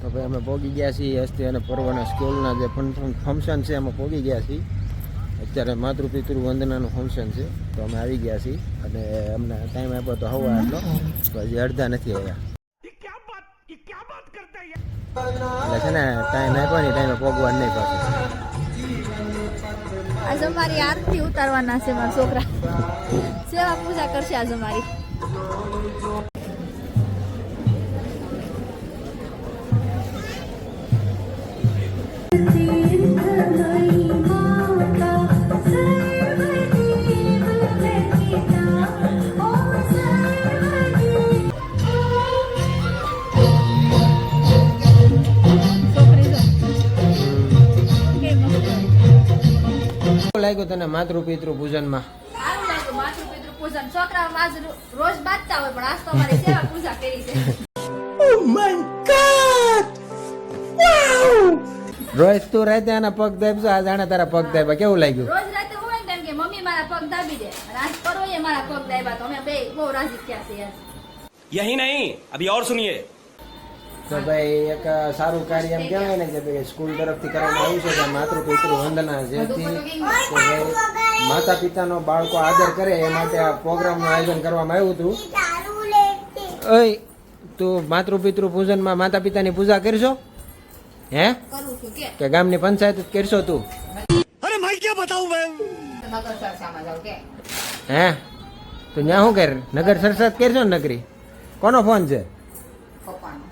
તો ભાઈ અમે પહોંચી ગયા છીએ હસ્તી અને પર્વના સ્કૂલના જે ફંક્શન છે એમાં પહોંચી ગયા છીએ. અત્યારે માતૃપિતૃ વંદનાનું ફંક્શન છે તો અમે આવી ગયા છીએ અને અમને ટાઈમ આપ્યો તો હવા એટલો તો હજી અડધા નથી આવ્યા એટલે છે ને ટાઈમ આપ્યો ને ટાઈમે પહોંચવા નહીં પાછું. આજે અમારી આરતી ઉતારવાના છે મારા છોકરા સેવા પૂજા કરશે આજે અમારી. લાગ્યું તને માતૃપિતૃ પૂજનમાં? સારું લાગ્યું માતૃપિતૃ પૂજન. છોકરા આજ રોજ બાંધતા હોય પણ આજ તો અમારી સેવા પૂજા કરી છે. Oh my God! Wow! રોજ તું રાતે આના પગ દાબજો, આજ આને તારા પગ દાબ્યા, કેવું લાગ્યું? રોજ રાતે હોય ને કે મમ્મી મારા પગ દાબી દે અને આજ પરોએ મારા પગ દાબ્યા તો અમે બે બહુ રાજી થયા છીએ. यही नहीं अभी और सुनिए. તો ભાઈ એક સારું કાર્ય એમ કહેવાય ને કે ભાઈ સ્કૂલ તરફથી કરવામાં આવ્યું છે કે માતૃપિતૃ વંદના જેથી કે ભાઈ માતા પિતાનો બાળકો આદર કરે એ માટે આ પ્રોગ્રામનું આયોજન કરવામાં આવ્યું હતું. ઓય તું માતૃપિતૃ પૂજનમાં માતા પિતાની પૂજા કરશો હે કરું છું કે ગામની પંચાયત જ કરશો તું? अरे मैं क्या बताऊं मैं. નગર સરસામાં જાવ કે હે તું ન્યા શું કર નગર સરસાત કરશો ને નગરી? કોનો ફોન છે? પપ્પાનો.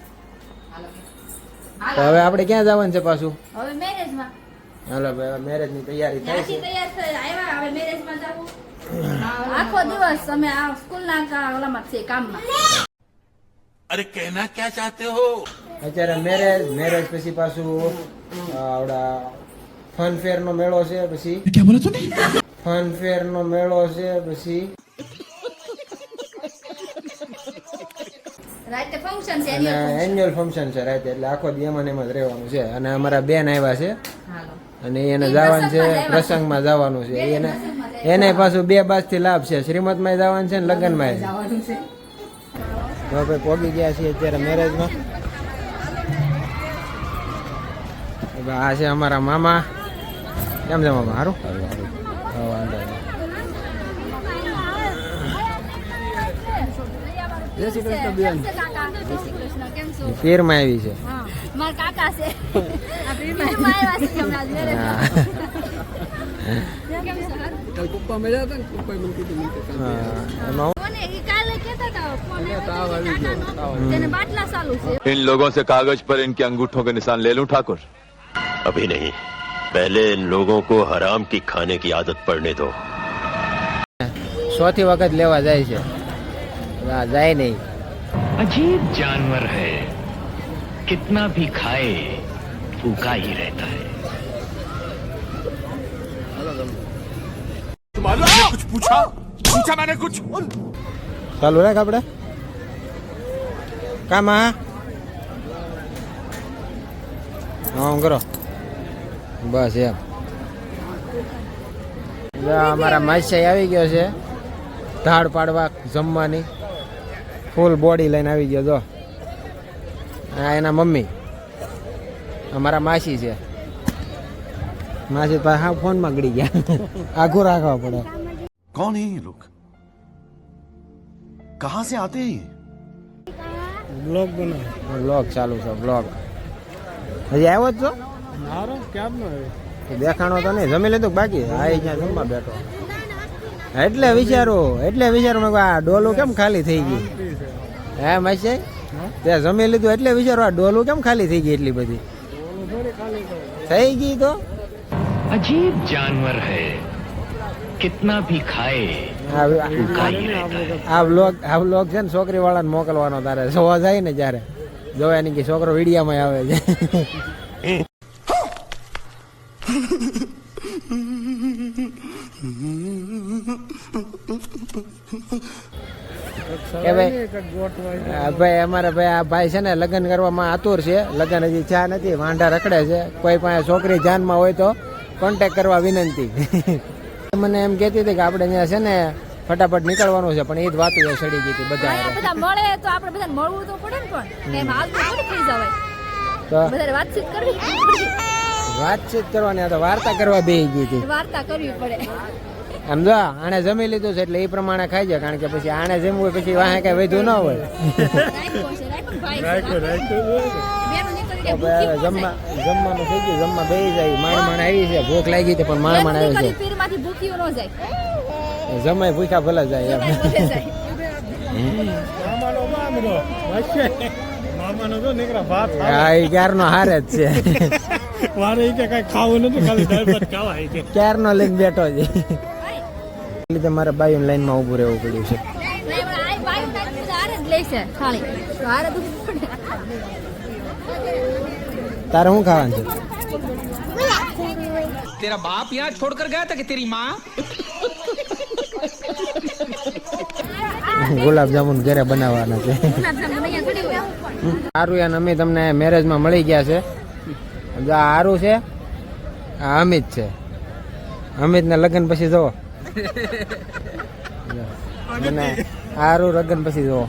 તો હવે આપણે ક્યાં જવાનું છે પાછું? હવે મેરેજમાં હાલો ભાઈ મેરેજની તૈયારી થાય ત્યાંથી છે. તૈયાર થઈ આવ્યા હવે મેરેજમાં જાવું. આખો દિવસ અમે આ સ્કૂલના ઓલામાં છે કામમાં. अरे कहना क्या चाहते हो. અત્યારે મેરેજ પછી પાછું આવડા ફન ફેર નો મેળો છે, પછી ફન ફેર નો મેળો છે, પછી રાતે ફંક્શન છે અને એન્યુઅલ ફંક્શન છે રાતે, એટલે આખો દી એમાં ને એમાં જ રહેવાનું છે. અને અમારા બેન આવ્યા છે હાલો અને એને જવાનું છે પ્રસંગમાં જવાનું છે. એને પાછું 2 બાજથી લાભ છે, શ્રીમતમાં જવાનું છે ને લગ્નમાં. જવાનું છે. તો ભાઈ પહોંચી ગયા છીએ અત્યારે મેરેજમાં. આ છે અમારા મામા. કેમ છે મામા? સારું વાંધો નહીં. જય શ્રી કૃષ્ણ બેન. જય શ્રી કૃષ્ણ. કેમ છો? પીરમાં આવી છે. હા મારા કાકા છે. આ પીરમાં આવ્યા છે હમણાં જ મેરેજમાં. કેમ છો? પપ્પા મળ્યા હતા ને પપ્પાએ મને કીધું એમાં કોને ઈ કાલે કહેતા હતા ફોન આવ્યો તેને બાટલા ચાલુ છે. इन लोगों से कागज पर इनके अंगूठों के निशान ले लूं ठाकुर? अभी नहीं, पहले इन लोगों को हराम की खाने की आदत पड़ने दो. 100 થી વખત લેવા જાય છે. જાય નહીં. अजीब जानवर है, कितना भी खाए भूखा ही रहता है. तुम्हारे कुछ पूछा मैंने कुछ. ચાલુ રાખ આપણે કામ. હા કરો બસ એમ. અમારા માસી આવી ગયો છે ધાડ પાડવા જમવાની. ફૂલ બોડી લઈને આવી ગયો જો. આ એના મમ્મી અમારા માસી છે. માસી પાસે હા ફોનમાં ગળી ગયા. આઘું રાખવા પડે. कौन है ये लोग, कहाँ से आते हैं? બ્લોગ ચાલુ છે બ્લોગ. હજી આવ્યો જ છો? દેખાણો તો નહીં. જમી લીધું બાકી? હા અહીંયા જમવા બેઠો. એટલે વિચારું મેં આ ડોલું કેમ ખાલી થઈ ગઈ? હે માસી ત્યાં જમી લીધું એટલે વિચારો આ ડોલું કેમ ખાલી થઈ ગઈ? એટલી બધી થઈ ગઈ તો अजीब जानवर है, कितना भी खाए भूखा ही रहता है. આ બ્લોગ છે ને છોકરી વાળાને મોકલવાનો તારે જોવા જાય ને જ્યારે જોવા ની કે છોકરો વિડીયામાં આવે છે. કે ભાઈ અમારે ભાઈ આ ભાઈ છે ને લગ્ન કરવામાં આતુર છે. લગ્ન હજી ચા નથી, વાંઢા રખડે છે. કોઈ પાસે છોકરી જાનમાં હોય તો કોન્ટેક્ટ કરવા વિનંતી. મને એમ કહેતી હતી કે આપણે ત્યાં છે ને ફટાફટ નીકળવાનું છે, પણ એ જ વાતું એ સડી ગઈ હતી બધા. બધા મળે તો આપણે બધા મળવું તો પડે ને. પણ એમ હાલ તો થોડું થઈ જવાય. તો વધારે વાતચીત કરવી વાતચીત કરવાની, આ તો વાર્તા કરવા બેસી ગઈ હતી. વાર્તા કરવી પડે. આમ જો આણે જમી લીધું છે એટલે એ પ્રમાણે ખાઈ જાય, કારણ કે પછી આણે જમવું હોય પછી વાહે કઈ વધુ ન હોય. તો હવે જમવાનું થઈ ગયું, જમવા બેસી જાય. માણ આવી છે, ભૂખ લાગી છે પણ માણ આવી છે. પીરમાંથી ભૂખ્યું ન જાય. જમાય ભૂખ્યા ભલે જાય એમ. ભલે જાય. હા એ ક્યારનો હારે જ છે, ક્યારનો લઈને બેઠો છે. લીધે મારે બાયું લાઈનમાં ઊભું રહેવું પડ્યું છે. તારે શું ખાવાનું છે? तेरा बाप यहाँ छोड़कर गया था कि तेरी माँ? ગુલાબ જામુન ઘરે બનાવવાના છે. સારું યાર, અમે તમને મેરેજમાં મળી ગયા છે. જો આ હારું છે, આ અમિત છે. અમિતના લગ્ન પછી જુઓ, અને હારું લગ્ન પછી જુઓ.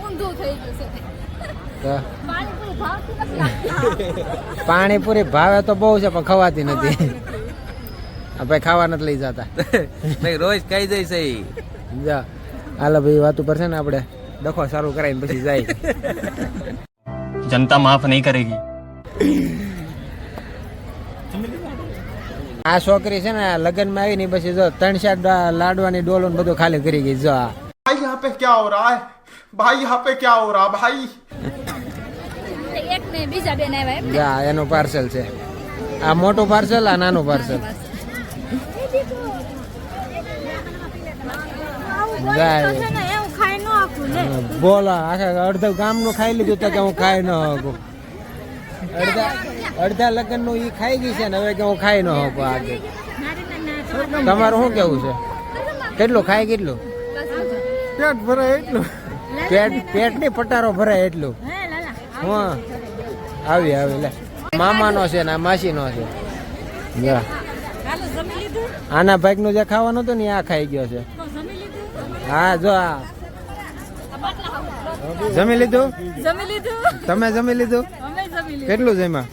ઊંધું થઈ ગયું છે. તો પાણીપુરી ભાવતી નથી. પાણીપુરી ભાવે તો બહુ છે પણ ખવાતી નથી. આ ભાઈ ખાવા નથી લઈ જતા. भाई रोज कही जैसे ही જા હાલો ભાઈ, વાતું પર છે ને આપણે ડખો સારું કરાવીને પછી જાય. जनता माफ नहीं करेगी. આ છોકરી છે ને લગ્નમાં આવી ને પછી જો 3-4 લાડવાની ડોલો ને બધું ખાલી કરી ગઈ. જો આ भाई यहाँ पे क्या हो रहा है भाई, यहाँ पे क्या हो रहा भाई? એક ને બીજા બેન આવ્યા એમ. જા એનું પાર્સલ છે. આ મોટું પાર્સલ, આ નાનું પાર્સલ. બોલો, આખા અડધા ગામનું ખાઈ લીધું તો કે હું ખાઈ ન શકું. અડધા લગ્ન નું ઈ ખાઈ ગઈ છે ને હવે કે હું ખાઈ ન શકું. આગે તમારું શું કેવું છે? કેટલું ખાય? કેટલું पेट भरे એટલું પેટ ની પટારો ભરાય એટલું? હા આવી આવી લે. મામાનો છે ને આ માસીનો છે. જા આના ભાગ નું જે ખાવાનું હતું ને આ ખાઈ ગયો છે. હા જો આ જમી લીધું? જમી લીધું. તમે જમી લીધું? અમે જમી લીધું. કેટલું જમ્યા?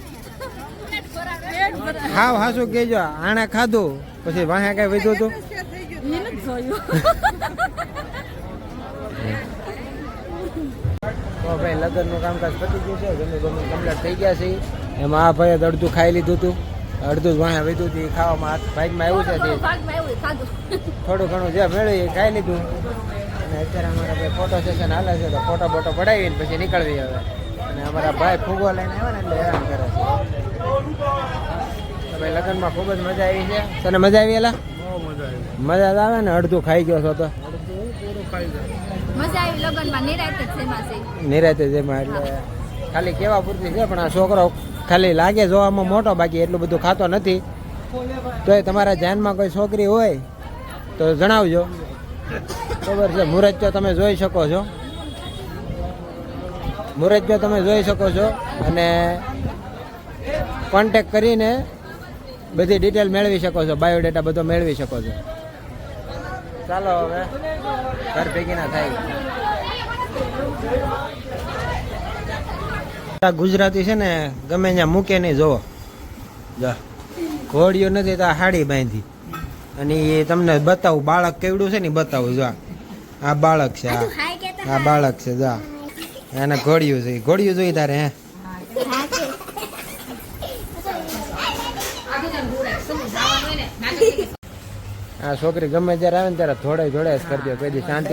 હાવ હાસું કેજો, આણે ખાધું પછી વાહે કઈ વધ્યું હતું? એને જ જોયું. તો ભાઈ લગ્નનું કામકાજ પતી ગયું છે, જમી કમ્પ્લીટ થઈ ગયા છે. એમાં આ ભાઈએ અડધું ખાઈ લીધું હતું, અડધું જ વાહે વધ્યું હતું. એ ખાવામાં હાથ ભાગમાં આવ્યું છે તે ભાગમાં એવું ખાધું. થોડું ઘણું જે મેળવી એ ખાઈ લીધું. અને અત્યારે અમારા ભાઈ ફોટો સેશન હાલે છે તો ફોટો બોટો પડાવીને પછી નીકળવી હવે. અને અમારા ભાઈ ફૂગો લઈને આવ્યા ને એટલે હેરાન કરે છે. તો ભાઈ લગ્નમાં ખૂબ જ મજા આવી છે. તને મજા આવી? એલા મજા જ આવે ને. અડધું ખાઈ ગયો છો તો મજા આવી લગ્નમાં. નિરાંતે જ જેમાં છે. નિરાતે જેમાં એટલે ખાલી કેવા પૂરતી છે. પણ આ છોકરો ખાલી લાગે જોવામાં મોટો, બાકી એટલું બધું ખાતો નથી. તોય તમારા ધ્યાનમાં કોઈ છોકરી હોય તો જણાવજો. બરાબર છે. મુહૂર્ત તમે જોઈ શકો છો, મુહૂર્ત તમે જોઈ શકો છો. અને કોન્ટેક કરીને બધી ડિટેલ મેળવી શકો છો, બાયોડેટા બધો મેળવી શકો છો. ચાલો હવે ઘર ભેગી ના થાય. ગુજરાતી છે ને ગમે ત્યાં મૂકે નહીં. જોવો જા ઘોડીઓ નથી તો હાડી બાંધી. અને એ તમને બતાવું બાળક કેવડું છે ને બતાવું. જો આ બાળક છે, આ બાળક છે. જા એને ઘોડિયું છે. ઘોડિયું જોઈ તારે? હે આ છોકરી ગમે ત્યારે આવે ને ત્યારે થોડે જ કરી દે. કઈ શાંતિ